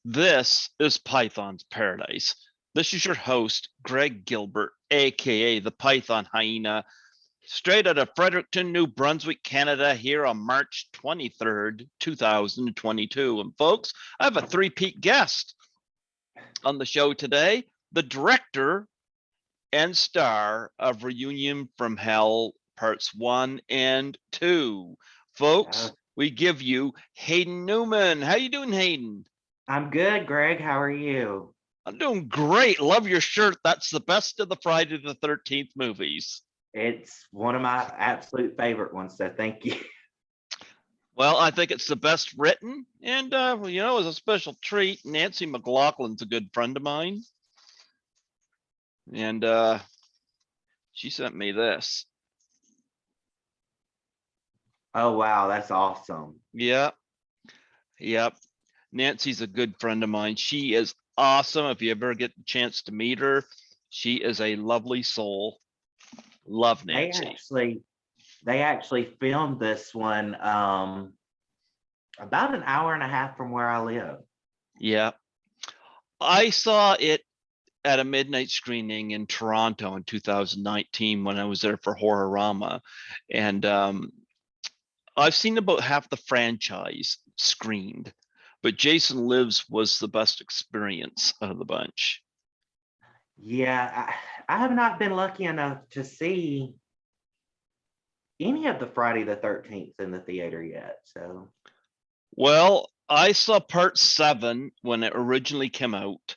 This is Python's Paradise. This is your host, Greg Gilbert, aka the Python Hyena, straight out of Fredericton, New Brunswick, Canada, here on March 23rd, 2022. And folks, I have a three-peat guest on the show today, the director and star of Reunion from Hell Parts 1 and 2. Folks, we give you Hayden Newman. How you doing, Hayden? I'm good, Greg. How are you? I'm doing great. Love your shirt. That's the best of the Friday the 13th movies. It's one of my absolute favorite ones, so thank you. Well, I think it's the best written. And, as a special treat, Nancy McLaughlin's a good friend of mine. And she sent me this. Oh, wow. That's awesome. Yep. Nancy's a good friend of mine. She is awesome. If you ever get a chance to meet her, she is a lovely soul. Love Nancy. They actually filmed this one about an hour and a half from where I live. Yeah. I saw it at a midnight screening in Toronto in 2019 when I was there for Horrorama. And I've seen about half the franchise screened, but Jason Lives was the best experience out of the bunch. Yeah, I have not been lucky enough to see any of the Friday the 13th in the theater yet. So, well, I saw part 7 when it originally came out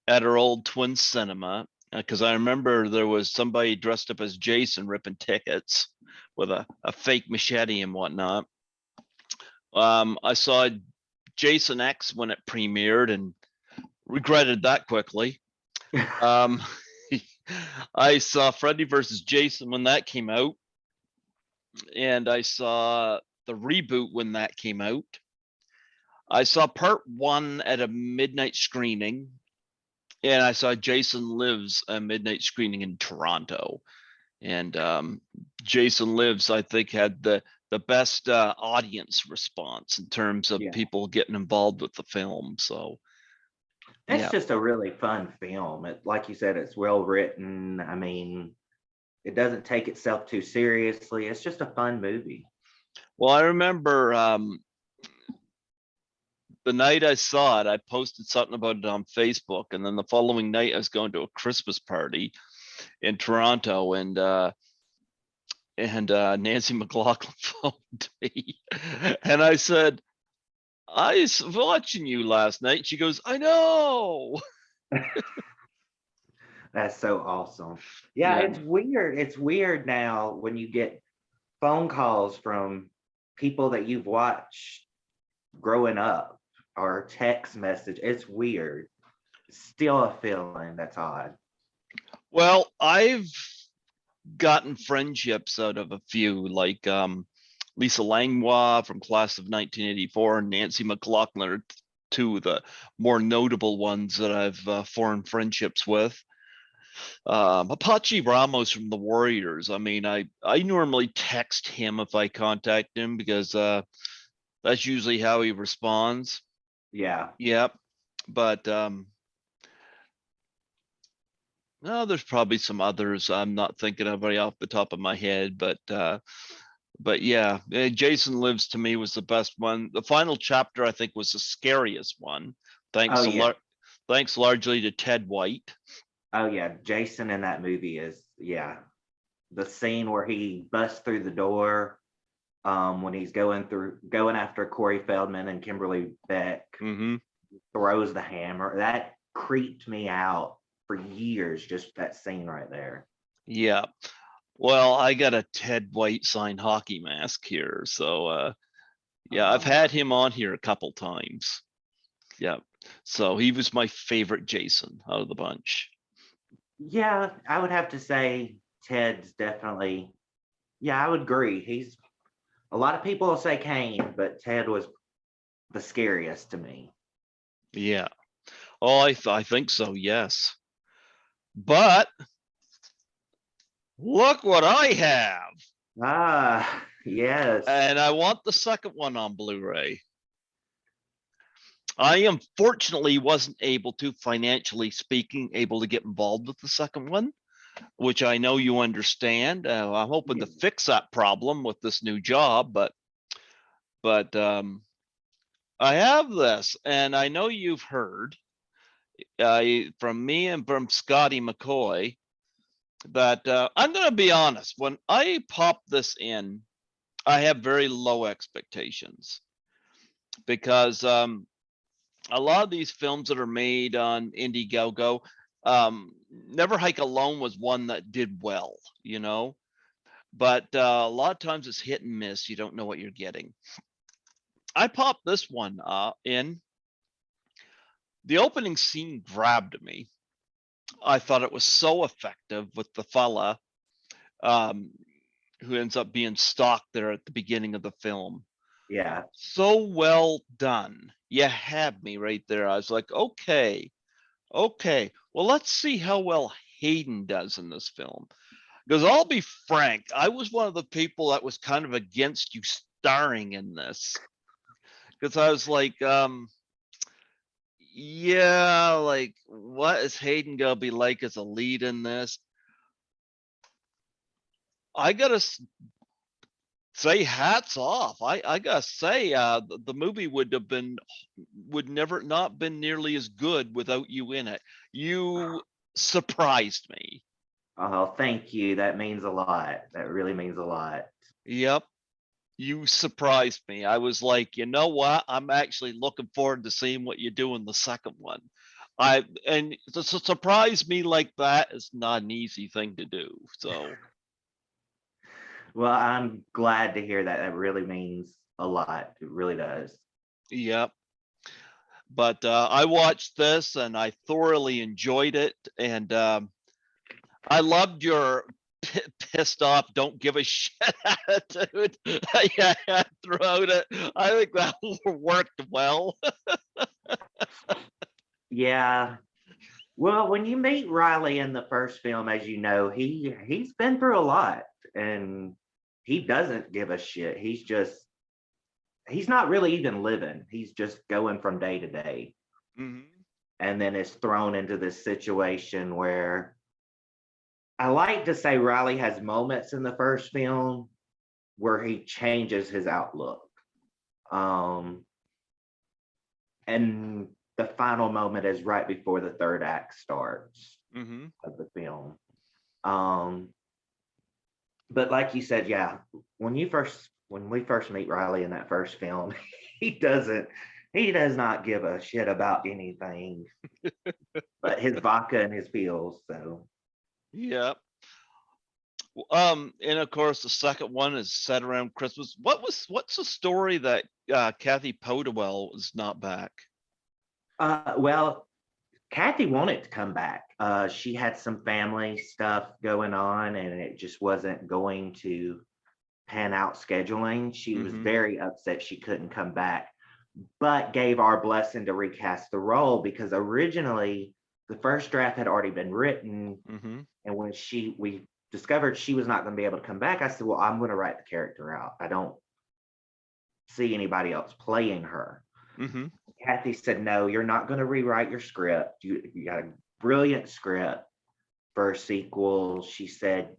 at our old Twin Cinema, because I remember there was somebody dressed up as Jason ripping tickets with a fake machete and whatnot. I saw Jason X when it premiered and regretted that quickly. I saw Freddy versus Jason when that came out, and I saw the reboot when that came out. I saw part 1 at a midnight screening, and I saw Jason Lives a midnight screening in Toronto. And Jason Lives, I think, had the best audience response in terms of people getting involved with the film. So it's just a really fun film. Like you said, it's well written. I mean, it doesn't take itself too seriously. It's just a fun movie. Well, I remember the night I saw it, I posted something about it on Facebook, and then the following night I was going to a Christmas party in Toronto, and Nancy McLaughlin phoned me, and I said, I was watching you last night. She goes, I know. That's so awesome. Yeah, it's weird. It's weird now when you get phone calls from people that you've watched growing up or text message. It's weird. It's still a feeling that's odd. Well, I've gotten friendships out of a few, like Lisa Langlois from class of 1984 and Nancy McLaughlin are two of the more notable ones that I've formed friendships with. Apache Ramos from the Warriors. I mean, I normally text him if I contact him because that's usually how he responds. Yeah. Yep. But no, there's probably some others I'm not thinking of right off the top of my head, but yeah, Jason Lives to me was the best one. The final chapter I think was the scariest one, thanks largely to Ted White. Oh yeah, Jason in that movie is the scene where he busts through the door when he's going after Corey Feldman and Kimberly Beck, throws the hammer. That creeped me out for years, just that scene right there. Yeah. Well, I got a Ted White signed hockey mask here. So I've had him on here a couple times. Yeah. So he was my favorite Jason out of the bunch. Yeah, I would have to say Ted's definitely, I would agree. He's, a lot of people will say Kane, but Ted was the scariest to me. Yeah. Oh, I think so, yes. But look what I have. Ah, yes. And I want the second one on Blu-ray. I unfortunately wasn't able to, financially speaking, able to get involved with the second one, which I know you understand. I'm hoping to fix that problem with this new job, but I have this, and I know you've heard from me and from Scotty McCoy that I'm going to be honest. When I pop this in, I have very low expectations because a lot of these films that are made on Indiegogo, Never Hike Alone was one that did well, you know, but a lot of times it's hit and miss. You don't know what you're getting. I popped this one in. The opening scene grabbed me. I thought it was so effective with the fella um, who ends up being stalked there at the beginning of the film. Yeah. So well done. You had me right there. I was like, okay. Well, let's see how well Hayden does in this film. Because I'll be frank, I was one of the people that was kind of against you starring in this. Because I was like, yeah, like, what is Hayden gonna be like as a lead in this? I gotta say, hats off. I gotta say, the movie would never not been nearly as good without you in it. You surprised me. Oh, thank you. That means a lot. That really means a lot. Yep, you surprised me. I was like, you know what? I'm actually looking forward to seeing what you do in the second one. And to surprise me like that is not an easy thing to do. So, Well, I'm glad to hear that. That really means a lot. It really does. yep. But I watched this and I thoroughly enjoyed it. And I loved your pissed off, don't give a shit attitude yeah, throughout it. I think that worked well. Yeah. Well, when you meet Riley in the first film, as you know, he's been through a lot and he doesn't give a shit. He's not really even living. He's just going from day to day. Mm-hmm. And then is thrown into this situation where I like to say Riley has moments in the first film where he changes his outlook. And the final moment is right before the third act starts Mm-hmm. of the film. But like you said, yeah, when we first meet Riley in that first film, he does not give a shit about anything but his vodka and his pills. So Yeah. And of course, the second one is set around Christmas. What's the story that Kathy Podewell is not back? well, Kathy wanted to come back. She had some family stuff going on, and it just wasn't going to pan out scheduling. She was Mm-hmm. very upset she couldn't come back, but gave our blessing to recast the role because originally the first draft had already been written. Mm-hmm. And when we discovered she was not going to be able to come back, I said, well, I'm going to write the character out. I don't see anybody else playing her. Mm-hmm. Kathy said, no, you're not going to rewrite your script. You got a brilliant script for a sequel. She said,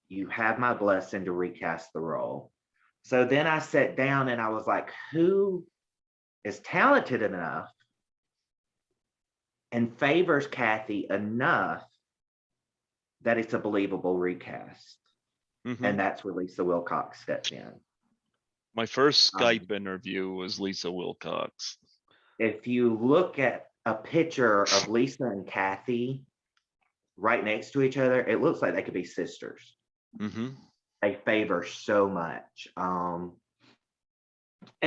you have my blessing to recast the role. So then I sat down and I was like, who is talented enough and favors Kathy enough that it's a believable recast? Mm-hmm. And that's where Lisa Wilcox stepped in. My first Skype interview was Lisa Wilcox. If you look at a picture of Lisa and Kathy right next to each other, it looks like they could be sisters. Mm-hmm. They favor so much. And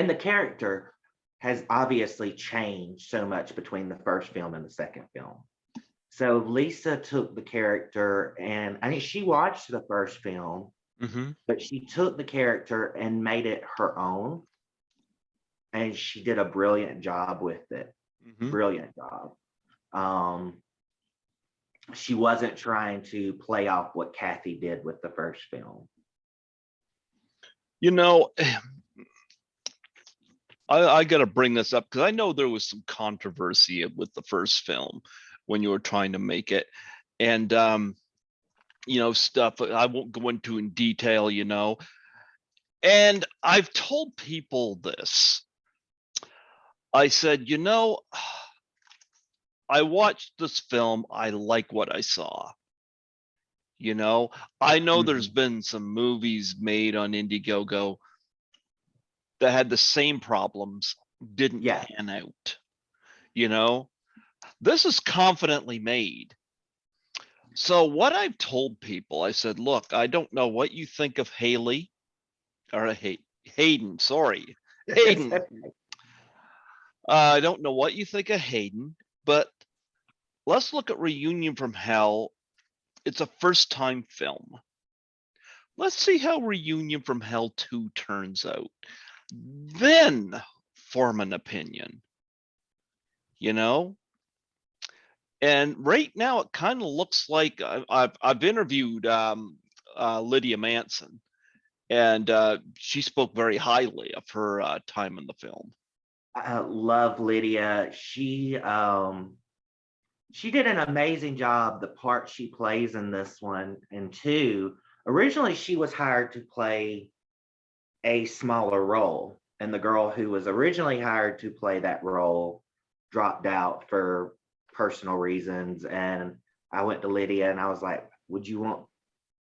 the character has obviously changed so much between the first film and the second film. So Lisa took the character, and I mean, she watched the first film, Mm-hmm. but she took the character and made it her own. And she did a brilliant job with it. Mm-hmm. Brilliant job. She wasn't trying to play off what Kathy did with the first film. You know, I got to bring this up because I know there was some controversy with the first film when you were trying to make it, and stuff I won't go into in detail, And I've told people this. I said, I watched this film. I like what I saw. I know there's Mhm. been some movies made on Indiegogo that had the same problems, didn't Yeah. pan out. This is confidently made. So what I've told people, I said, look, I don't know what you think of Haley or Hayden, sorry, It's Hayden. okay. I don't know what you think of Hayden, but let's look at Reunion from Hell. It's a first time film. Let's see how Reunion from Hell 2 turns out. Then form an opinion, you know? And right now it kind of looks like I've interviewed Lydia Manson, and she spoke very highly of her time in the film. I love Lydia. She did an amazing job. The part she plays in this one and two. Originally, she was hired to play a smaller role, and the girl who was originally hired to play that role dropped out for personal reasons. And I went to Lydia and I was like, "Would you want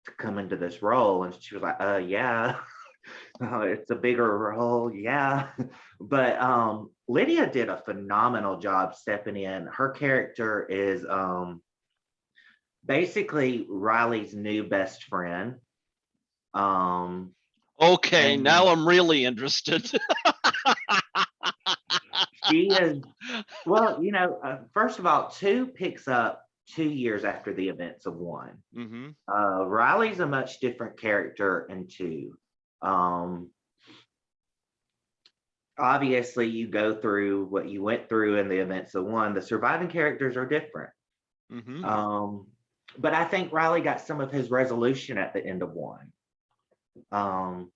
to come into this role?" And she was like, yeah." Oh, it's a bigger role, yeah. But Lydia did a phenomenal job stepping in. Her character is basically Riley's new best friend. Um, Okay, now and I'm really interested. she is, well, first of all, two picks up 2 years after the events of one. Mm-hmm. Riley's a much different character in two. Um, Obviously you go through what you went through in the events of one. The surviving characters are different. Mm-hmm. But I think Riley got some of his resolution at the end of one. um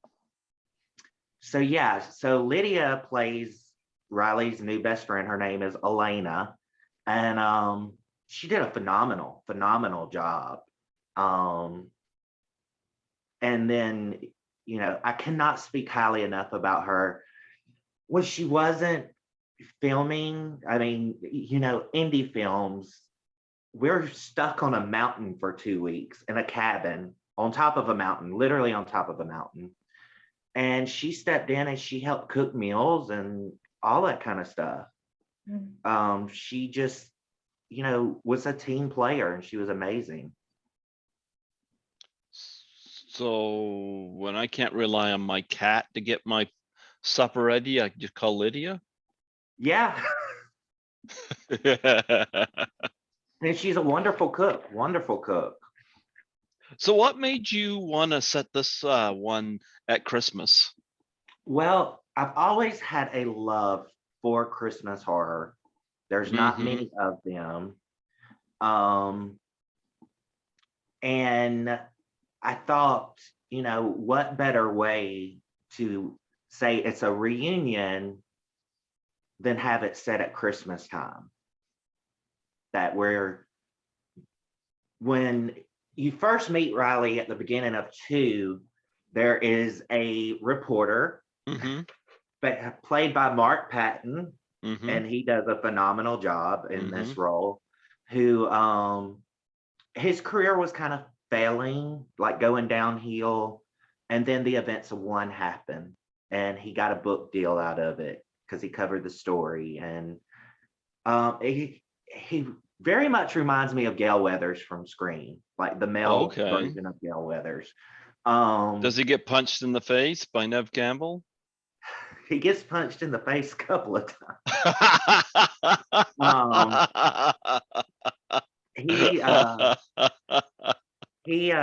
so yeah, so Lydia plays Riley's new best friend. Her name is Elena, and she did a phenomenal job. um and then I cannot speak highly enough about her. When she wasn't filming, I mean, indie films, we're stuck on a mountain for 2 weeks in a cabin on top of a mountain, literally on top of a mountain. And she stepped in and she helped cook meals and all that kind of stuff. She just, was a team player and she was amazing. So when I can't rely on my cat to get my supper ready, I just call Lydia. Yeah. And she's a wonderful cook, wonderful cook. So what made you want to set this one at Christmas? Well, I've always had a love for Christmas horror. There's not Mm-hmm. many of them. Um, and I thought, what better way to say it's a reunion than have it set at Christmas time? That where when you first meet Riley at the beginning of two, there is a reporter Mm-hmm. played by Mark Patton, Mm-hmm. and he does a phenomenal job in Mm-hmm. this role. Who his career was kind of failing, like going downhill, and then the events of one happened, and he got a book deal out of it because he covered the story. And he very much reminds me of Gale Weathers from Scream, like the male Okay. version of Gale Weathers. Does he get punched in the face by Nev Campbell? He gets punched in the face a couple of times. He he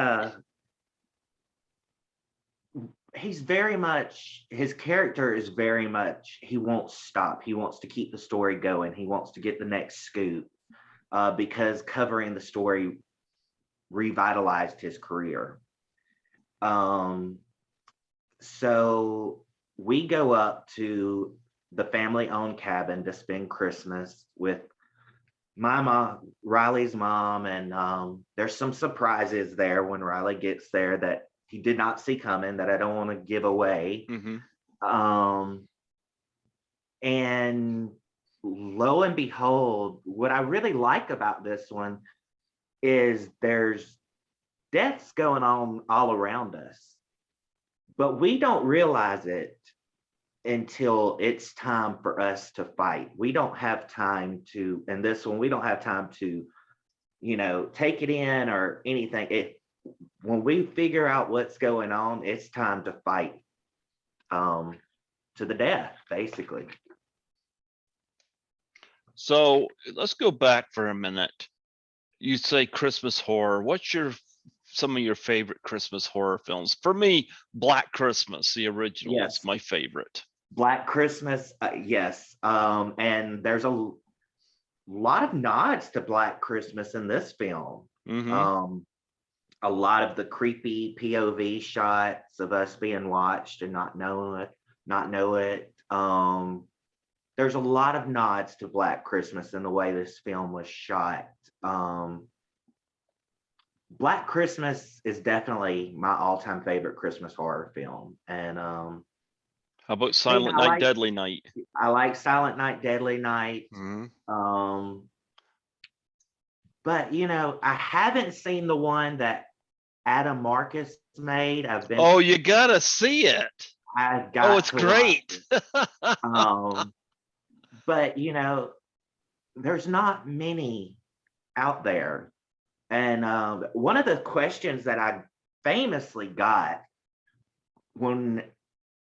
he's very much, his character is very much, he won't stop. He wants to keep the story going. He wants to get the next scoop, because covering the story revitalized his career. So we go up to the family-owned cabin to spend Christmas with my mom, Riley's mom, and there's some surprises there when Riley gets there that he did not see coming that I don't want to give away. Um, and lo and behold, what I really like about this one is there's deaths going on all around us, but we don't realize it until it's time for us to fight. We don't have time to, in this one, we don't have time to, take it in or anything. When we figure out what's going on, it's time to fight to the death, basically. So let's go back for a minute. You say Christmas horror. What's some of your favorite Christmas horror films? For me, Black Christmas, the original, Yes. is my favorite. Black Christmas, yes. And there's a lot of nods to Black Christmas in this film. A lot of the creepy POV shots of us being watched and not know it. There's a lot of nods to Black Christmas in the way this film was shot. Black Christmas is definitely my all-time favorite Christmas horror film. And how about Silent Night, Deadly Night? I like Silent Night, Deadly Night. But I haven't seen the one that Adam Marcus made. Oh, you gotta see it. I've got. Oh, it's great. But there's not many out there. And one of the questions that I famously got when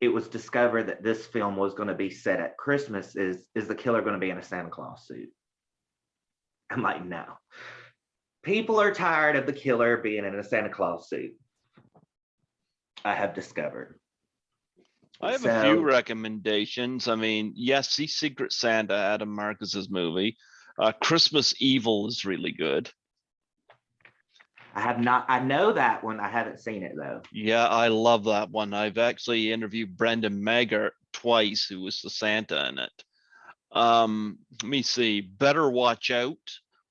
it was discovered that this film was going to be set at Christmas is the killer going to be in a Santa Claus suit? I'm like, no. People are tired of the killer being in a Santa Claus suit, I have discovered. I have a few recommendations. I mean, yes, see Secret Santa, Adam Marcus's movie. Christmas Evil is really good. I have not. I know that one. I haven't seen it though. Yeah, I love that one. I've actually interviewed Brendan Maggart twice, who was the Santa in it. Let me see. Better Watch Out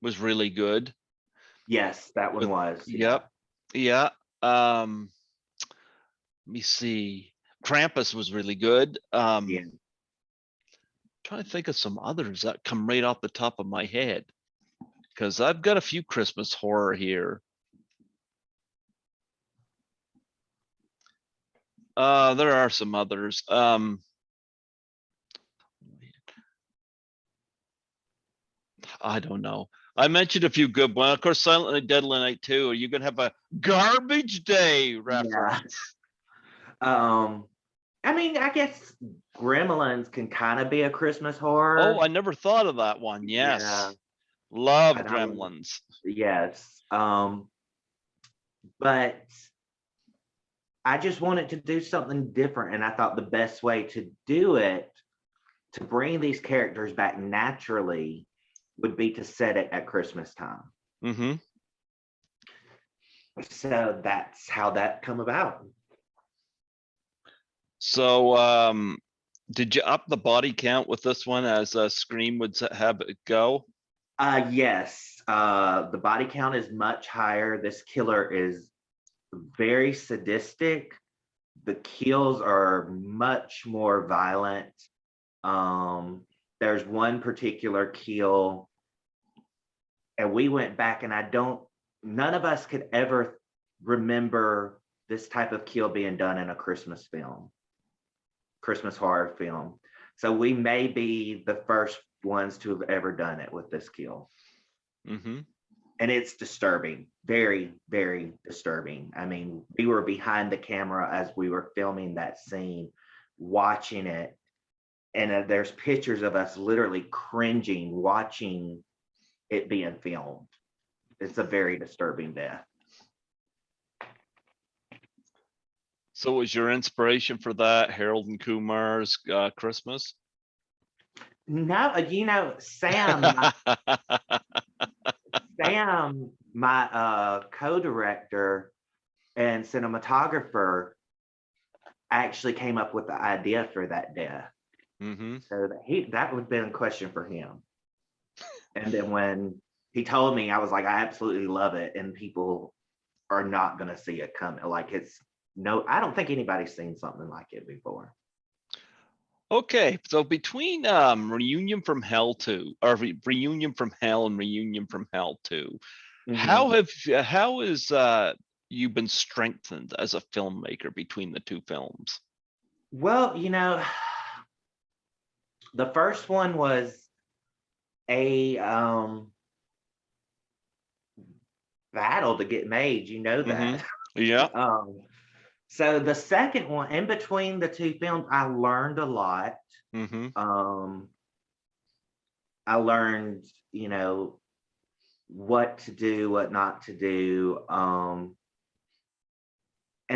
was really good. Yes, that one was. Yep. Yeah. Let me see. Krampus was really good. Yeah. Trying to think of some others that come right off the top of my head, because I've got a few Christmas horror here. There are some others. I don't know. I mentioned a few good ones. Of course, Silent Night, Deadly Night 2. Are you gonna have a garbage day reference? Yeah. I mean, I guess Gremlins can kind of be a Christmas horror. Oh, I never thought of that one. Yes. Yeah. Love Gremlins. Yes. But I just wanted to do something different. And I thought the best way to do it, to bring these characters back naturally, would be to set it at Christmas time. So that's how that come about. So did you up the body count with this one as Scream would have it go? Yes. The body count is much higher. This killer is very sadistic. The kills are much more violent. There's one particular kill, and we went back, and none of us could ever remember this type of kill being done in a Christmas horror film. So we may be the first ones to have ever done it with this kill. And it's disturbing, very, very disturbing. I mean, we were behind the camera as we were filming that scene, watching it. And there's pictures of us literally cringing, watching it being filmed. It's a very disturbing death. So was your inspiration for that Harold and Kumar's Christmas? No, Sam, my co-director and cinematographer, actually came up with the idea for that death. Mm-hmm. So that would have been a question for him. And then when he told me, I was like, I absolutely love it, and people are not going to see it coming. Like it's no, I don't think anybody's seen something like it before. Okay, so between Reunion from Hell 2, or Reunion from Hell and Reunion from Hell 2, Mm-hmm. how is you been strengthened as a filmmaker between the two films? Well, the first one was a battle to get made. You know Mm-hmm. that. Yeah. So the second one, in between the two films, I learned a lot. Mm-hmm. Um, I learned, what to do, what not to do. And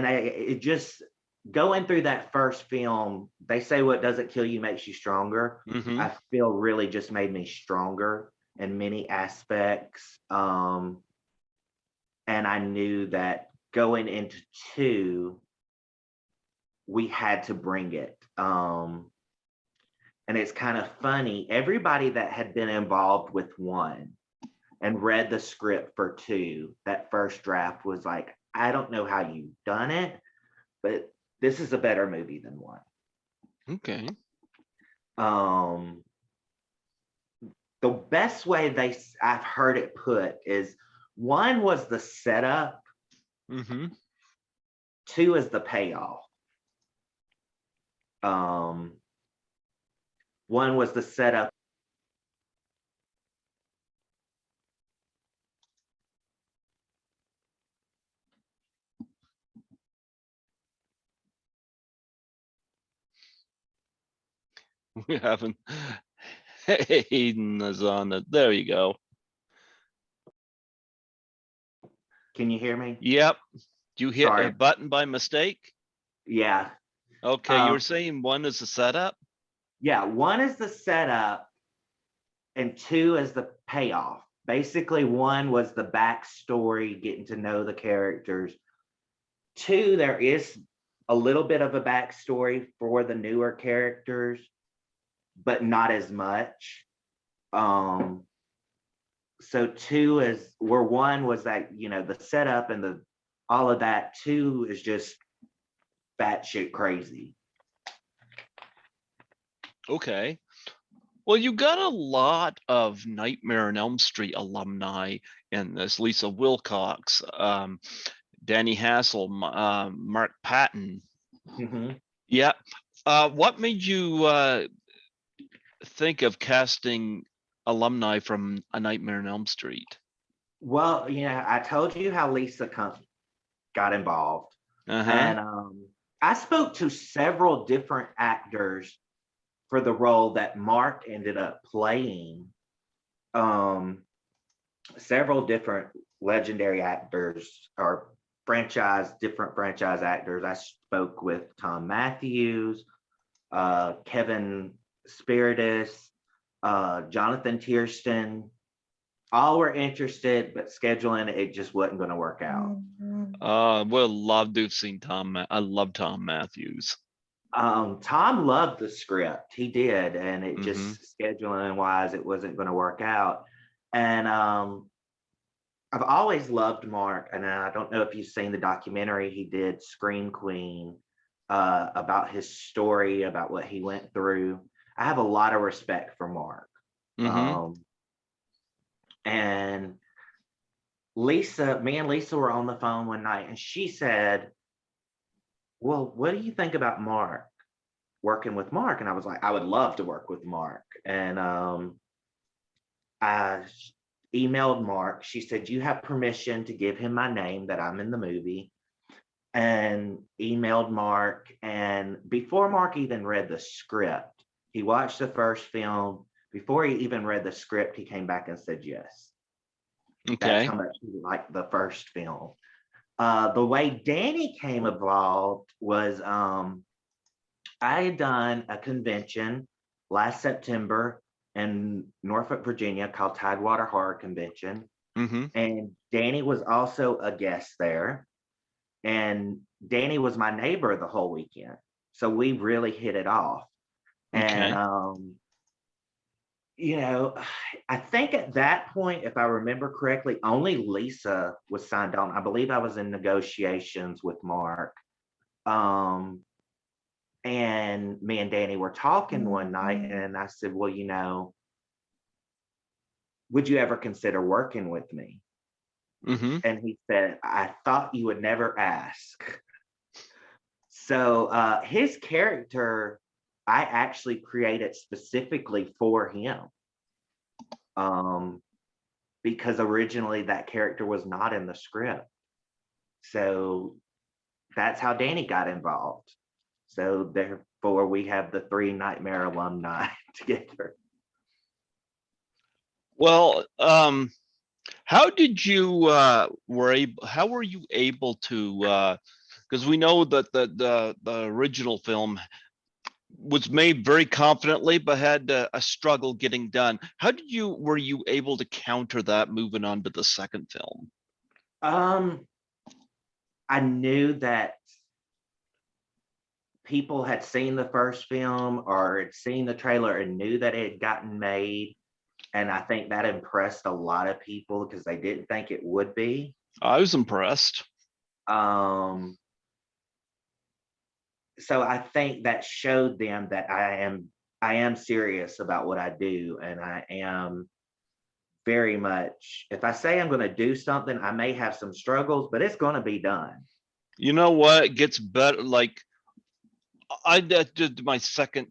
it just going through that first film, they say what doesn't kill you makes you stronger. Mm-hmm. I feel really just made me stronger in many aspects. And I knew that going into two, we had to bring it. And it's kind of funny. Everybody that had been involved with one and read the script for two, that first draft was like, I don't know how you've done it, but this is a better movie than one. Okay. Um, the best way I've heard it put is one was the setup, Mm-hmm. two is the payoff. Um, one was the setup. We haven't. Hayden is on it. There you go. Can you hear me? Yep. You hit a Sorry. button by mistake? Yeah. Okay, you Um, were saying one is a setup? yeah, one is the setup and two is the payoff. Basically, one was the backstory, getting to know the characters. Two, there is a little bit of a backstory for the newer characters, but not as much. Um, so two is where one was that, the setup and the all of that. Two is just batshit crazy. Okay. Well, you got a lot of Nightmare on Elm Street alumni in this. Lisa Wilcox, Danny Hassel, Mark Patton. Mm-hmm. Yeah. What made you think of casting alumni from A Nightmare on Elm Street? Well, I told you how Lisa got involved. Uh-huh. And I spoke to several different actors for the role that Mark ended up playing. Um, Several different legendary actors or different franchise actors. I spoke with Tom Matthews, Kevin Spiritus, Jonathan Tiersten. All were interested, but scheduling it just wasn't going to work out. Would love to have seen Tom. I love Tom Matthews. Tom loved the script. He did, and it Mm-hmm. just scheduling wise, it wasn't going to work out. And I've always loved Mark, and I don't know if you've seen the documentary he did, Scream Queen, about his story, about what he went through. I have a lot of respect for Mark. Mm-hmm. And me and Lisa were on the phone one night, and she said, well, what do you think about Mark? Working with Mark? And I was like, I would love to work with Mark. And I emailed Mark. She said, you have permission to give him my name, that I'm in the movie. And emailed Mark. And before Mark even read the script, he watched the first film. Before he even read the script, he came back and said yes. That's Okay. how much he liked the first film. The way Danny came involved was I had done a convention last September in Norfolk, Virginia called Tidewater Horror Convention. Mm-hmm. And Danny was also a guest there. And Danny was my neighbor the whole weekend. So we really hit it off. And Okay. you know, I think at that point, if I remember correctly, only Lisa was signed on. I believe I was in negotiations with Mark. And me and Danny were talking one night, and I said, well, would you ever consider working with me? Mm-hmm. And he said, I thought you would never ask. So his character, I actually created specifically for him. Because originally that character was not in the script. So that's how Danny got involved. So therefore we have the 3 Nightmare alumni together. Well, how did you how were you able to because we know that the original film was made very confidently but had a struggle getting done. How were you able to counter that moving on to the second film? Um, I knew that people had seen the first film or had seen the trailer and knew that it had gotten made. And I think that impressed a lot of people because they didn't think it would be. I was impressed. So I think that showed them that I am serious about what I do, and I am very much, if I say I'm going to do something, I may have some struggles, but it's going to be done. You know what? It gets better. Like I did my second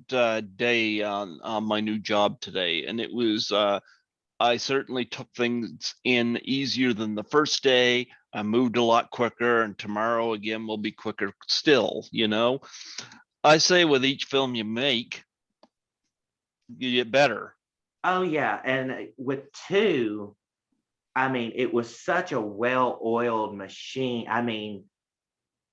day on my new job today, and it was I certainly took things in easier than the first day. I moved a lot quicker, and tomorrow again will be quicker still, I say with each film you make, you get better. Oh yeah, and with 2, I mean, it was such a well-oiled machine. I mean,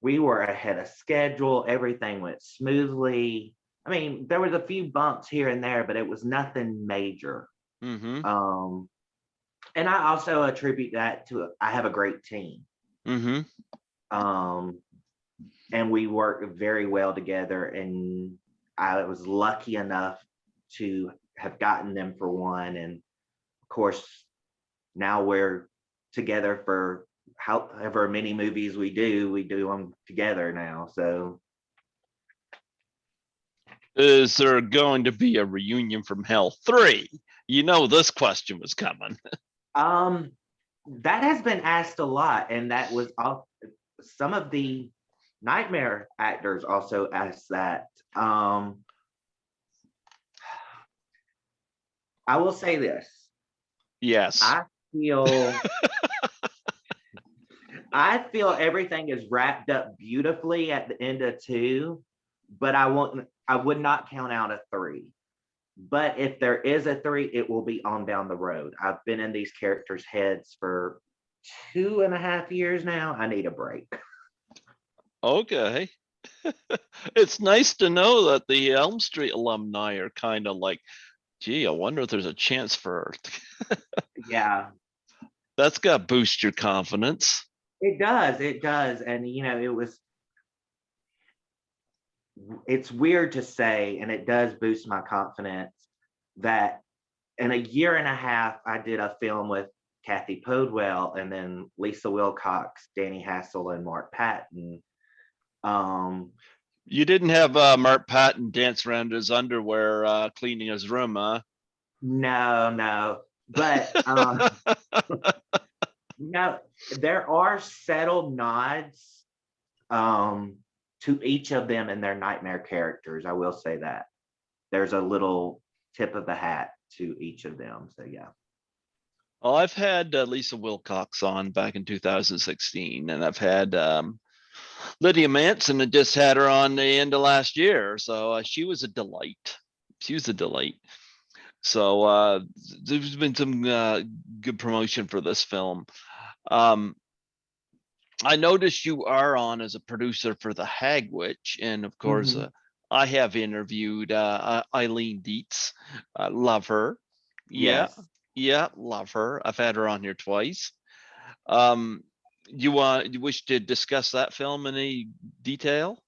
we were ahead of schedule. Everything went smoothly. I mean, there was a few bumps here and there, but it was nothing major. Mm-hmm. Um, and I also attribute that to I have a great team. Mm-hmm. And we work very well together. And I was lucky enough to have gotten them for one. And of course, now we're together for however many movies we do them together now. So Is there going to be a reunion from Hell 3? You know this question was coming. that has been asked a lot, and that was all some of the Nightmare actors also asked that. I will say this. Yes. I feel I feel everything is wrapped up beautifully at the end of 2, but I would not count out a 3. But if there is a 3, it will be on down the road. I've been in these characters' heads for 2.5 years now. I need a break. Okay. It's nice to know that the Elm Street alumni are kind of like, gee, I wonder if there's a chance for Yeah, that's got to boost your confidence. it does. It does. And it's weird to say, and it does boost my confidence that in a year and a half, I did a film with Kathy Podwell and then Lisa Wilcox, Danny Hassel, and Mark Patton. You didn't have Mark Patton dance around his underwear cleaning his room, huh? No, but no, there are settled nods to each of them and their nightmare characters. I will say that there's a little tip of the hat to each of them. So yeah. Well, I've had Lisa Wilcox on back in 2016, and I've had Lydia Manson and just had her on the end of last year. So she was a delight. She was a delight. So there's been some good promotion for this film. I noticed you are on as a producer for the Hag Witch, and of course, Mhm. I have interviewed Eileen Dietz. I love her. Yeah, Yes. yeah, love her. I've had her on here twice. You wish to discuss that film in any detail?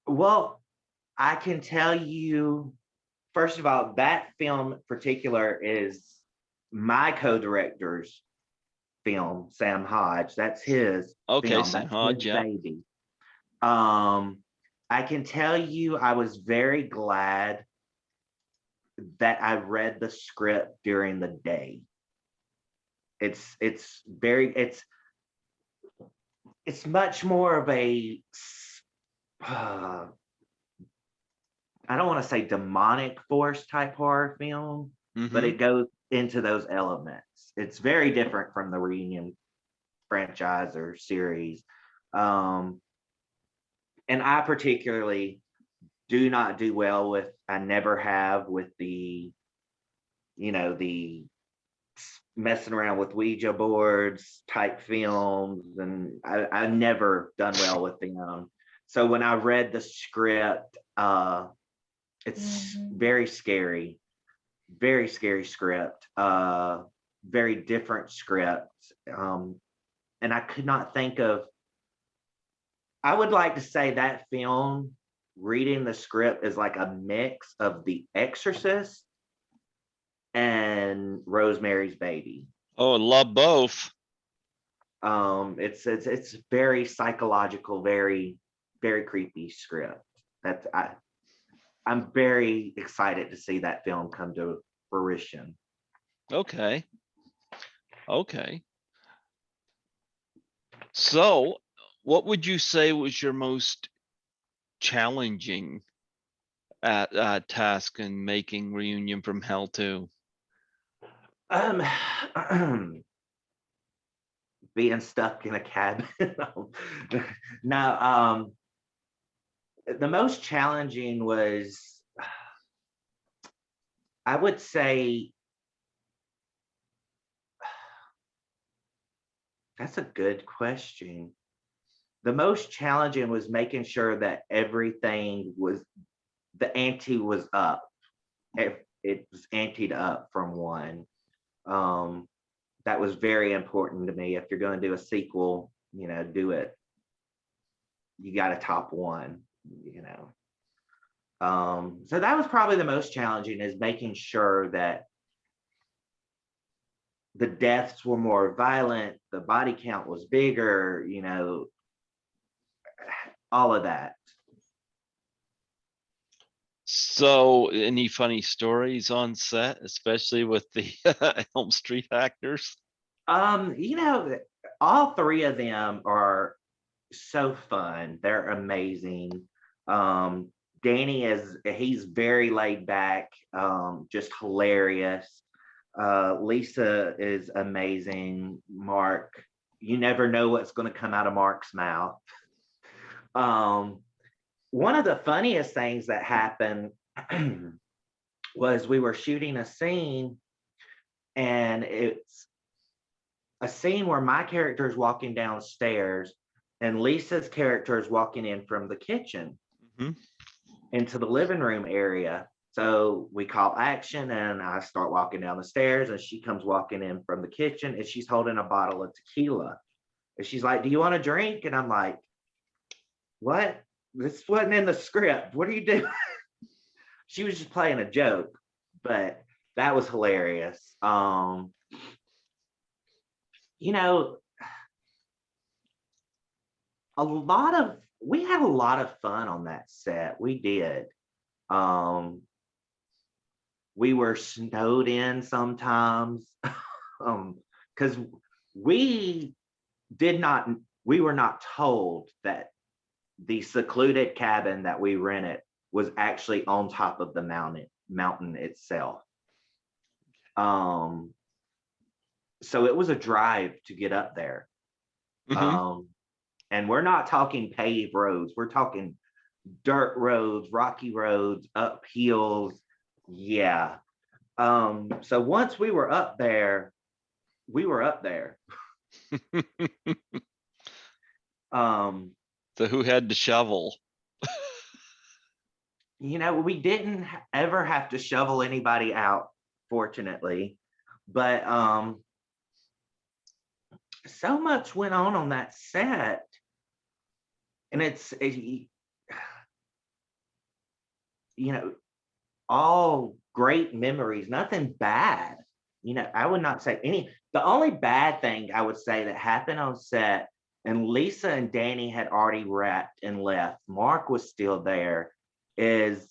Well, I can tell you first of all, that film in particular is my co-director's film, Sam Hodge. That's his Okay, film. Sam That's Hodge, his yeah. baby. I can tell you, I was very glad that I read the script during the day. It's much more of a I don't want to say demonic force type horror film, but it goes into those elements. It's very different from the Reunion franchise or series. And I particularly do not do well with, I never have, with the messing around with Ouija boards type films, and I've never done well with them. So when I read the script, it's very scary script, very different script. And I could not think of, I would like to say that film, reading the script, is like a mix of The Exorcist and Rosemary's Baby. Oh, love both. It's very psychological, very, very creepy script. That I'm very excited to see that film come to fruition. Okay. So, what would you say was your most challenging task in making Reunion from Hell 2? Being stuck in a cabin. No, the most challenging was, I would say, that's a good question. The most challenging was making sure that everything was, the ante was up. It was anteed up from one. That was very important to me. If you're going to do a sequel, do it. You got to top one, So that was probably the most challenging, is making sure that the deaths were more violent, the body count was bigger, all of that. So, any funny stories on set, especially with the Elm Street actors? All three of them are so fun. They're amazing. Danny he's very laid back, just hilarious. Lisa is amazing. Mark, you never know what's going to come out of Mark's mouth. One of the funniest things that happened was we were shooting a scene, and it's a scene where my character is walking downstairs and Lisa's character is walking in from the kitchen into the living room area. So we call action, and I start walking down the stairs, and she comes walking in from the kitchen, and she's holding a bottle of tequila. And she's like, "Do you want a drink?" And I'm like, "What? This wasn't in the script. What are you doing?" She was just playing a joke, but that was hilarious. We had a lot of fun on that set. We did. We were snowed in sometimes, because we were not told that the secluded cabin that we rented was actually on top of the mountain itself. So it was a drive to get up there. And we're not talking paved roads. We're talking dirt roads, rocky roads, up hills. Yeah. So once we were up there, we were up there. So who had to shovel? We didn't ever have to shovel anybody out, fortunately. But so much went on that set. And all great memories, nothing bad. I would not say any. The only bad thing I would say that happened on set, and Lisa and Danny had already wrapped and left, Mark was still there, is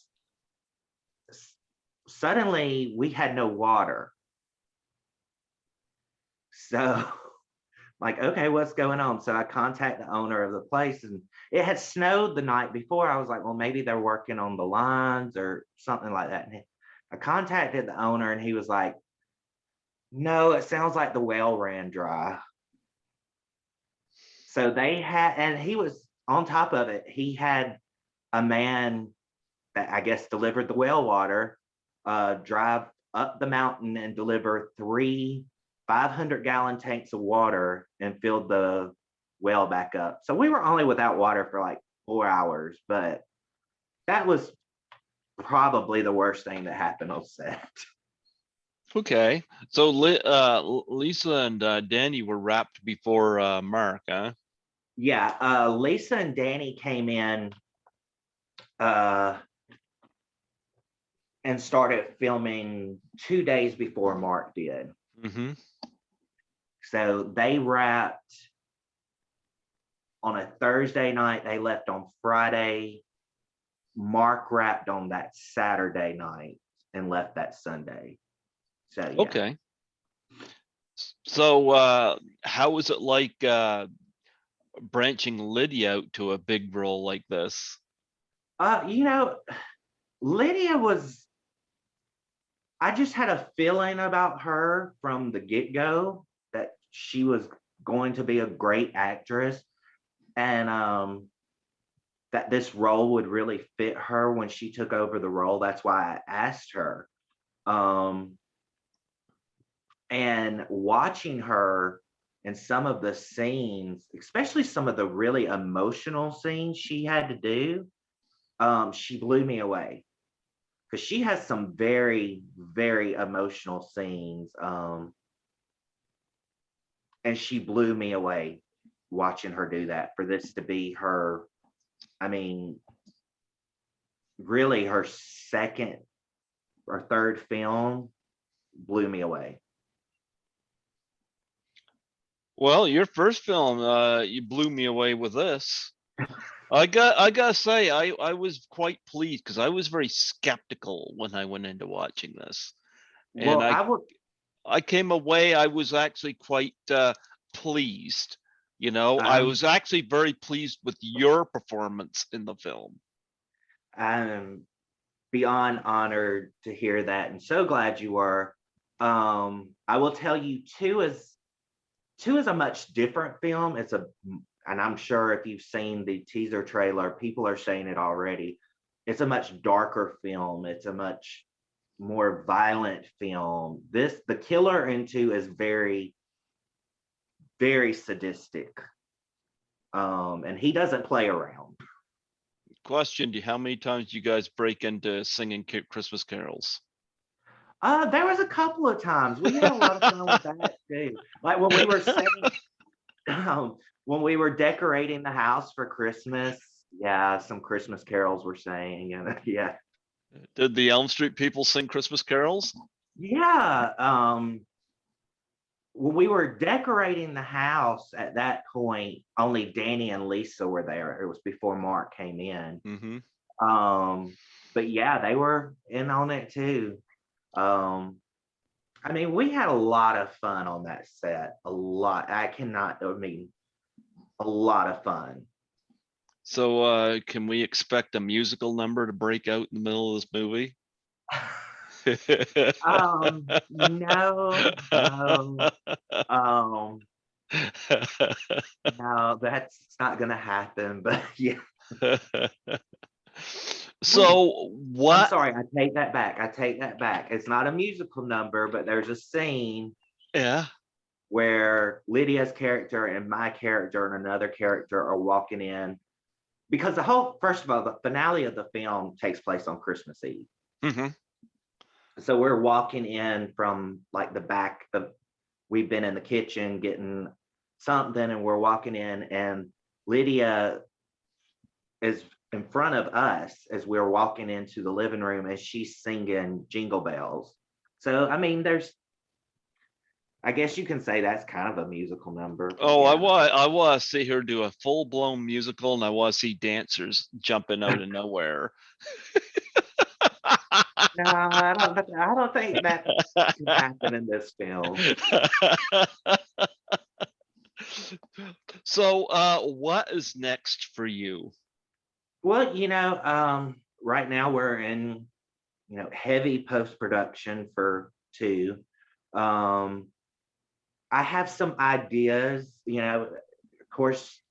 suddenly we had no water. So, like, okay, what's going on? So I contact the owner of the place, and it had snowed the night before. I was like, well, maybe they're working on the lines or something like that. And I contacted the owner, and he was like, no, it sounds like the well ran dry. So they had, and he was on top of it. He had a man that I guess delivered the well water, drive up the mountain and deliver 3 500-gallon tanks of water and filled the well back up. So we were only without water for like 4 hours, but that was probably the worst thing that happened on set. Okay. So Lisa and Danny were wrapped before Mark, huh? Yeah, Lisa and Danny came in and started filming 2 days before Mark did. Mm-hmm. So they wrapped on a Thursday night. They left on Friday. Mark wrapped on that Saturday night and left that Sunday. So yeah. Okay. So how was it like branching Lydia out to a big role like this? Lydia was, I just had a feeling about her from the get-go that she was going to be a great actress, and that this role would really fit her when she took over the role. That's why I asked her. And watching her in some of the scenes, especially some of the really emotional scenes she had to do, she blew me away, because she has some very, very emotional scenes. And she blew me away watching her do that. For this to be her, I mean, really her second or third film, blew me away. Well, your first film, you blew me away with this. I gotta say, I was quite pleased because I was very skeptical when I went into watching this, and Well, I would. I came away, I was actually quite pleased. I I'm was actually very pleased with your performance in the film. I'm beyond honored to hear that, and so glad you were. I will tell you, two is a much different film. And I'm sure if you've seen the teaser trailer, people are saying it already. It's a much darker film. It's a much more violent film. The killer in two is very, very sadistic. And he doesn't play around. Question: how many times do you guys break into singing Christmas carols? There was a couple of times we had a lot of fun with that too. Like when we were setting, when we were decorating the house for Christmas. Yeah, some Christmas carols were saying, and yeah, Did the Elm Street people sing Christmas carols? yeah. When we were decorating the house at that point, only Danny and Lisa were there. It was before Mark came in. Mm-hmm. But yeah, they were in on it too. I mean, we had a lot of fun on that set. A lot. A lot of fun. So can we expect a musical number to break out in the middle of this movie? No, no. No, that's not gonna happen. But yeah. So I'm what? sorry, I take that back. It's not a musical number, but there's a scene Yeah. where Lydia's character and my character and another character are walking in, because first of all, the finale of the film takes place on Christmas Eve. Mm-hmm. So we're walking in from like the back of, we've been in the kitchen getting something, and we're walking in, and Lydia is in front of us as we're walking into the living room as she's singing Jingle Bells. So, I mean, I guess you can say that's kind of a musical number. Oh, Yeah. I want to see her do a full blown musical, and I want to see dancers jumping out of nowhere. No, I don't think that can happen in this film. So, what is next for you? Well, right now we're in, heavy post-production for 2. Um, I have some ideas, of course,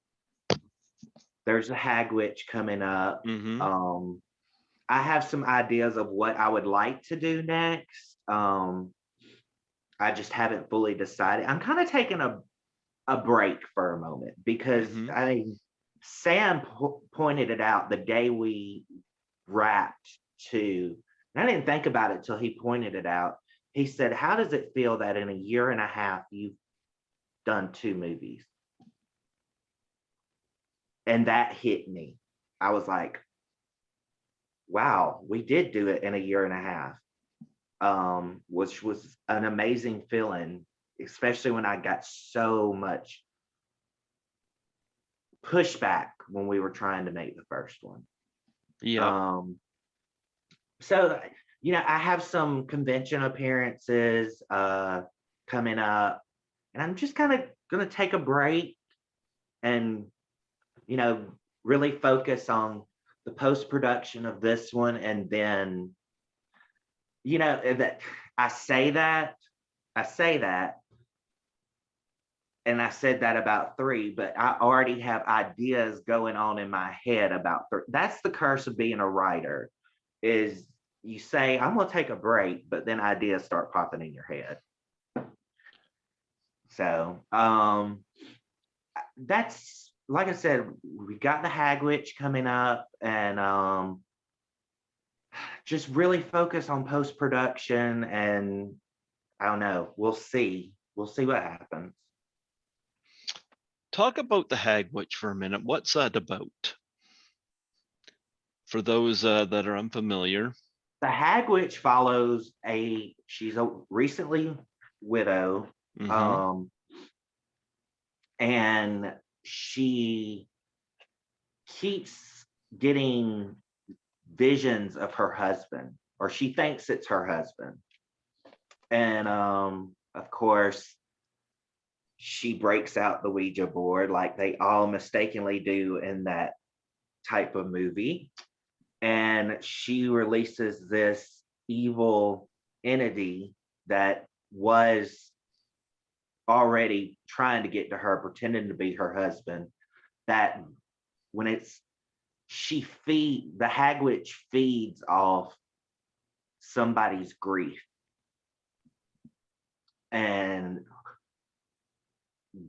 there's a Hag Witch coming up. Hmm. I have some ideas of what I would like to do next. I just haven't fully decided. I'm kind of taking a break for a moment because Sam pointed it out the day we wrapped 2. And I didn't think about it till he pointed it out. He said, "How does it feel that in a year and a half you've done 2 movies?" And that hit me. I was like, wow, we did do it in a year and a half, which was an amazing feeling, especially when I got so much pushback when we were trying to make the first one. Yeah. So, I have some convention appearances coming up, and I'm just kind of going to take a break and, really focus on the post-production of this one. And then, that I say that, and I said that about 3, but I already have ideas going on in my head about 3. That's the curse of being a writer, is you say, I'm going to take a break, but then ideas start popping in your head. So that's, like I said, we got the Hag Witch coming up, and just really focus on post-production, and I don't know, we'll see what happens. Talk about the Hag Witch for a minute. What's that about? For those that are unfamiliar. The Hag Witch follows she's a recently widow, and she keeps getting visions of her husband, or she thinks it's her husband. And of course, she breaks out the Ouija board like they all mistakenly do in that type of movie. And she releases this evil entity that was already trying to get to her, pretending to be her husband. That when the Hag Witch feeds off somebody's grief. And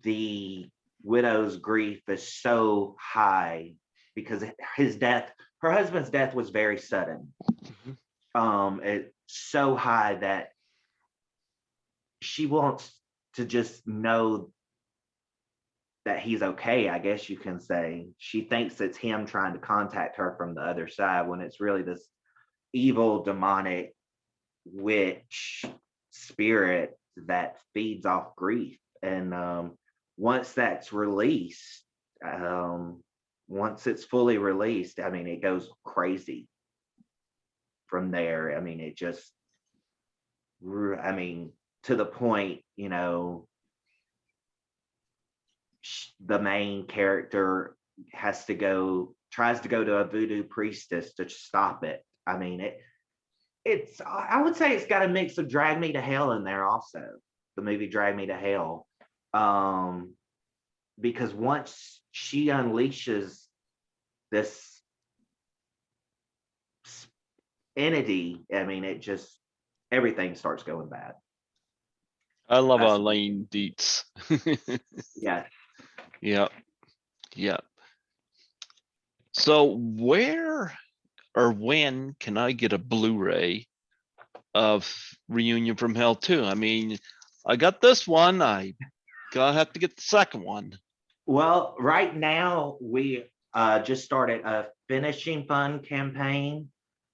the widow's grief is so high because her husband's death was very sudden. It's so high that she wants to just know that he's okay, I guess you can say. She thinks it's him trying to contact her from the other side, when it's really this evil, demonic witch spirit that feeds off grief. And once that's released, once it's fully released, I mean, it goes crazy from there. I mean, to the point, the main character tries to go to a voodoo priestess to stop it. I mean, I would say it's got a mix of Drag Me to Hell in there also, the movie Drag Me to Hell. Because once she unleashes this entity, I mean, everything starts going bad. I love Elaine Dietz. Yeah. Yeah. So where or when can I get a Blu-ray of Reunion from Hell 2? I mean, I got this one. I gotta get the second one. Well, right now we just started a finishing fund campaign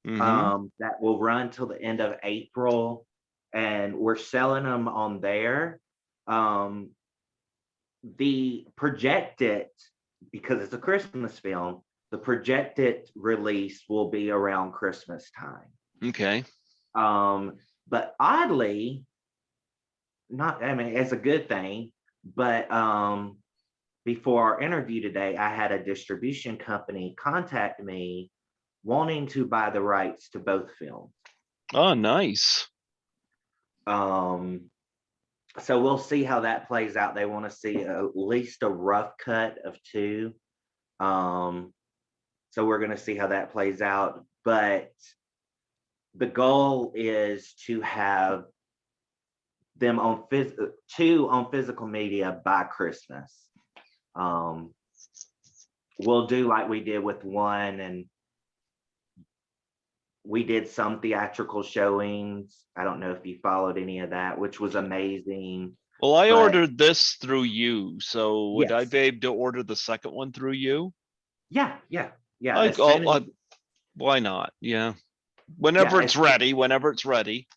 Mm-hmm. that will run till the end of April, and we're selling them on there. The projected, because it's a Christmas film, the projected release will be around Christmas time. Okay. But oddly, not, I mean, it's a good thing, but before our interview today, I had a distribution company contact me wanting to buy the rights to both films. Oh, nice. So we'll see how that plays out. They want to see at least a rough cut of 2. So we're going to see how that plays out. But the goal is to have them on 2 on physical media by Christmas. We'll do like we did with 1, and we did some theatrical showings. I don't know if you followed any of that, which was amazing. Well, I But ordered this through you, so would I yes, be able to order the second one through you? yeah. Like, As soon as, why not? Yeah. yeah, Whenever it's ready, whenever it's ready.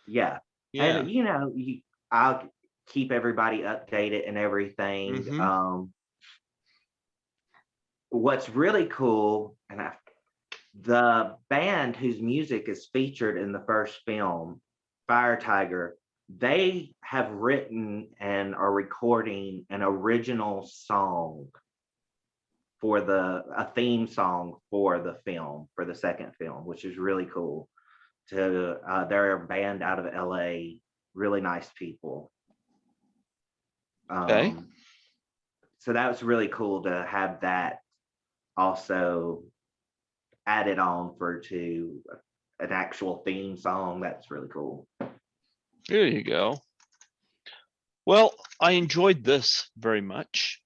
yeah. Yeah. And I'll keep everybody updated and everything. Mm-hmm. What's really cool, and the band whose music is featured in the first film, Fire Tiger, they have written and are recording an original song for a theme song for the film, for the second film, which is really cool. They're a band out of LA, really nice people. Okay. So that was really cool to have that also added on to an actual theme song. That's really cool. There you go. Well, I enjoyed this very much.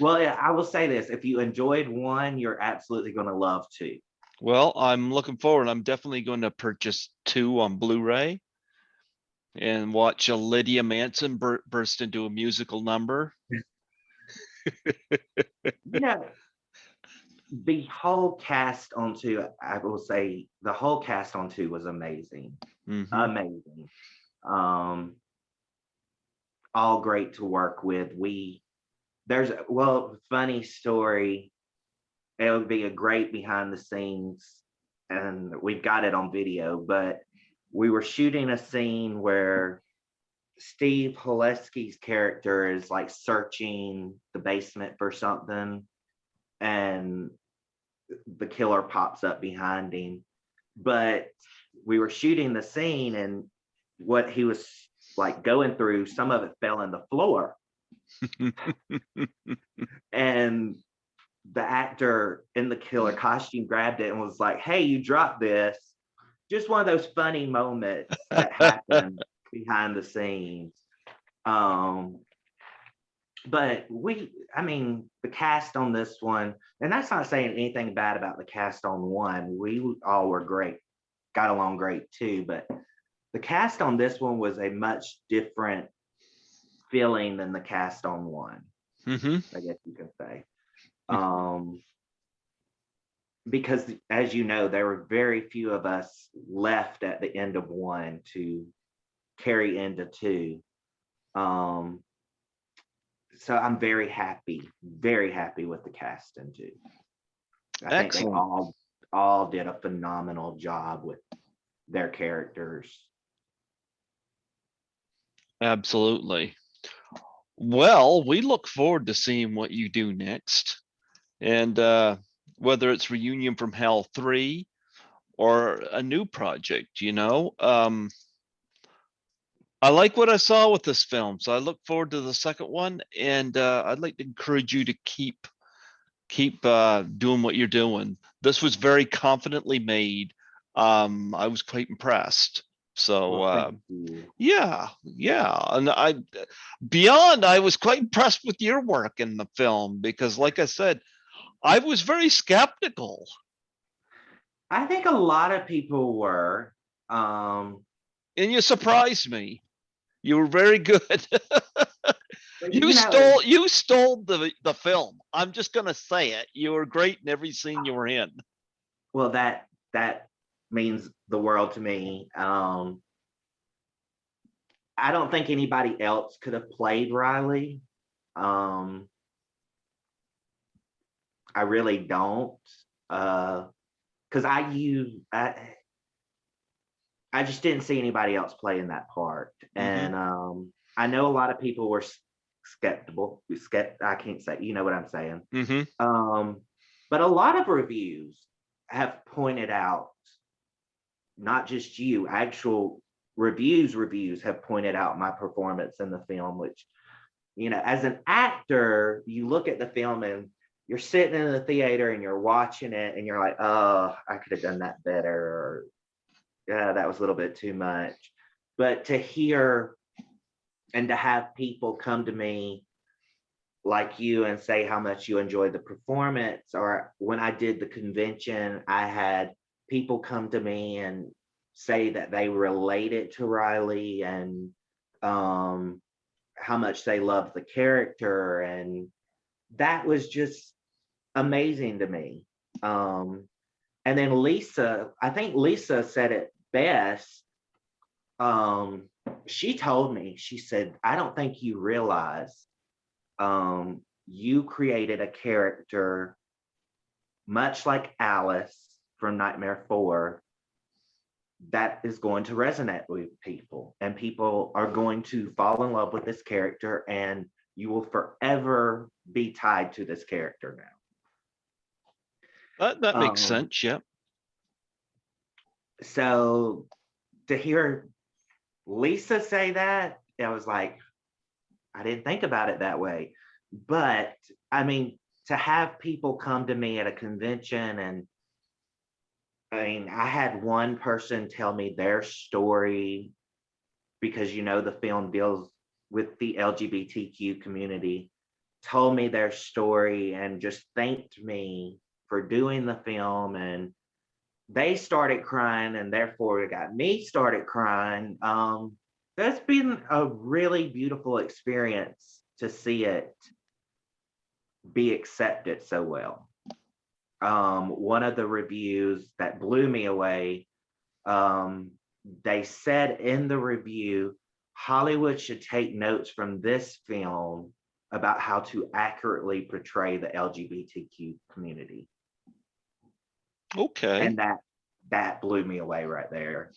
Well, yeah, I will say this: if you enjoyed 1, you're absolutely going to love 2. Well, I'm looking forward. I'm definitely going to purchase 2 on Blu-ray and watch a Lydia Manson burst into a musical number. You know, the whole cast on 2, I will say, the whole cast on 2 was amazing. Mm-hmm. Amazing. All great to work with. Funny story. It would be a great behind the scenes, and we've got it on video, but we were shooting a scene where Steve Holesky's character is like searching the basement for something, and the killer pops up behind him. But we were shooting the scene, and what he was like going through, some of it fell in the floor. And the actor in the killer costume grabbed it and was like, "Hey, you dropped this." Just one of those funny moments that happen behind the scenes. But the cast on this one, and that's not saying anything bad about the cast on 1. We all were great, got along great too. But the cast on this one was a much different feeling than the cast on 1. Mm-hmm. I guess you can say. Because as you know, there were very few of us left at the end of 1 to carry into 2. So I'm very happy with the cast in 2. I think they all did a phenomenal job with their characters. Absolutely. Well, we look forward to seeing what you do next. And whether it's Reunion from Hell 3 or a new project, I like what I saw with this film, so I look forward to the second one, and I'd like to encourage you to keep doing what you're doing. This was very confidently made. I was quite impressed. So yeah, and I was quite impressed with your work in the film, because like I said, I was very skeptical. I think a lot of people were. And you surprised me. You were very good. You stole the film. I'm just gonna say it. You were great in every scene you were in. Well, that means the world to me. I don't think anybody else could have played Riley. Um, I really don't. Because I just didn't see anybody else playing that part. Mm-hmm. And I know a lot of people were skeptical. I can't say, you know what I'm saying. Mm-hmm. But a lot of reviews have pointed out, not just you, actual reviews have pointed out my performance in the film, which, as an actor, you look at the film and you're sitting in the theater and you're watching it and you're like, oh, I could have done that better, or yeah, that was a little bit too much. But to hear and to have people come to me like you and say how much you enjoyed the performance, or when I did the convention, I had people come to me and say that they related to Riley, and how much they loved the character, and that was just amazing to me. And then Lisa, I think Lisa said it best. She told me, she said, I don't think you realize you created a character much like Alice from Nightmare 4 that is going to resonate with people, and people are going to fall in love with this character, and you will forever be tied to this character That now. makes sense. Yeah. So to hear Lisa say that, I was like, I didn't think about it that way. But I mean, to have people come to me at a convention, and I mean, I had one person tell me their story, because the film deals with the LGBTQ community, told me their story and just thanked me for doing the film, and they started crying, and therefore it got me started crying. That's been a really beautiful experience to see it be accepted so well. One of the reviews that blew me away, they said in the review, Hollywood should take notes from this film about how to accurately portray the LGBTQ community. Okay. And that blew me away right there.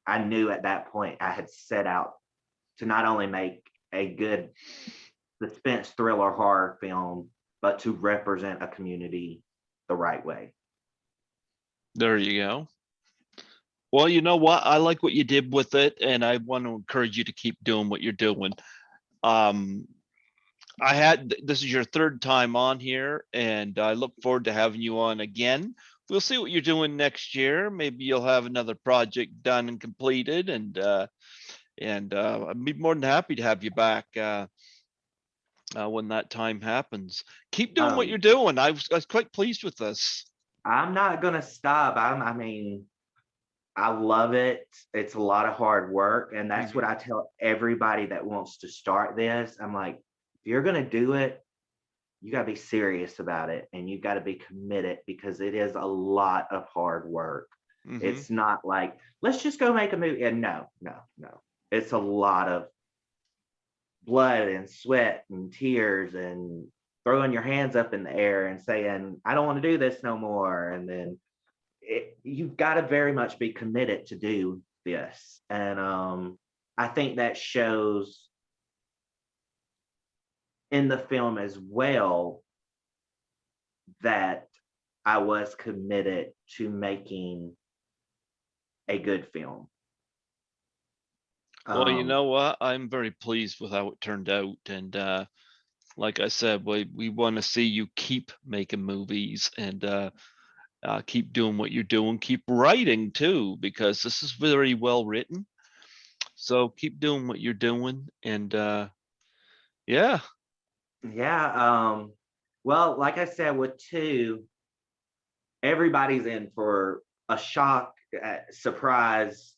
I knew at that point I had set out to not only make a good suspense thriller horror film, but to represent a community the right way. There you go. Well, you know what? I like what you did with it, and I want to encourage you to keep doing what you're doing. Um, this is your third time on here, and I look forward to having you on again. We'll see what you're doing next year. Maybe you'll have another project done and completed, and I'd be more than happy to have you back when that time happens. Keep doing what you're doing. I was quite pleased with this. I'm not gonna stop. I mean, I love it. It's a lot of hard work, and that's what I tell everybody that wants to start this. I'm like, if you're gonna do it, you got to be serious about it, and you got to be committed, because it is a lot of hard work. Mm-hmm. It's not like, let's just go make a movie. And no. It's a lot of blood and sweat and tears and throwing your hands up in the air and saying, I don't want to do this no more. And then you've got to very much be committed to do this. And I think that shows in the film as well, that I was committed to making a good film. Well, you know what? I'm very pleased with how it turned out. And like I said, we want to see you keep making movies, and keep doing what you're doing. Keep writing too, because this is very well written. So keep doing what you're doing. And yeah. Yeah. Well, like I said, with 2, everybody's in for a shock, surprise.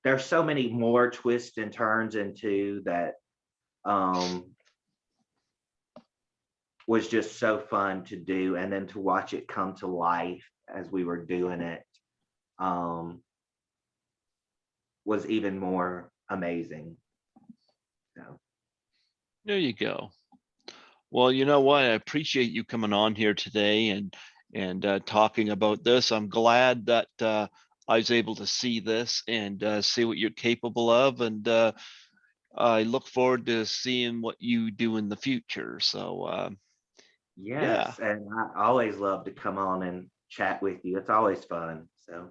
There's so many more twists and turns into that. was just so fun to do, and then to watch it come to life as we were doing it was even more amazing. So There you go. Well, you know what? I appreciate you coming on here today and talking about this. I'm glad that I was able to see this and see what you're capable of, and I look forward to seeing what you do in the future. So, yeah. yes, and I always love to come on and chat with you. It's always fun. So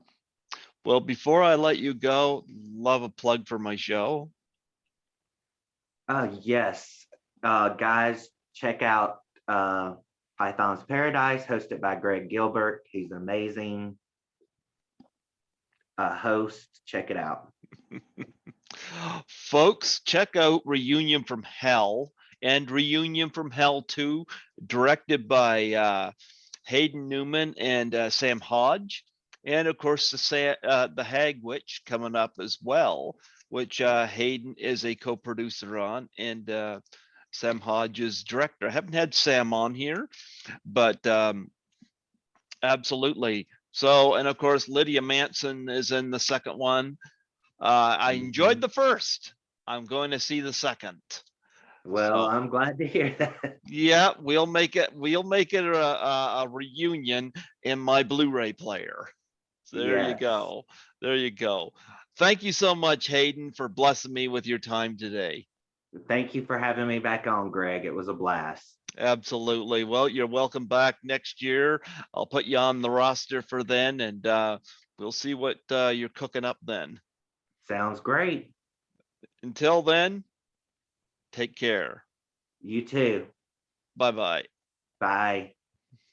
Well, before I let you go, love a plug for my show. yes, guys, check out Python's Paradise, hosted by Greg Gilbert. He's an amazing host. Check it out. Folks, check out Reunion from Hell and Reunion from Hell 2, directed by Hayden Newman and Sam Hodge. And of course, the Hag Witch coming up as well, which Hayden is a co-producer on, and Sam Hodge is director. I haven't had Sam on here, but absolutely. So, and of course, Lydia Manson is in the second one. I enjoyed Mhm. the first. I'm going to see the second. Well, So I'm glad to hear that. yeah, we'll make it. We'll make it a reunion in my Blu-ray player. So there you Yes. go. There you go. Thank you so much, Hayden, for blessing me with your time today. Thank you for having me back on, Greg. It was a blast. Absolutely. Well, you're welcome back next year. I'll put you on the roster for then, and we'll see what you're cooking up then. Sounds great. Until then, take care. You too. Bye bye. Bye.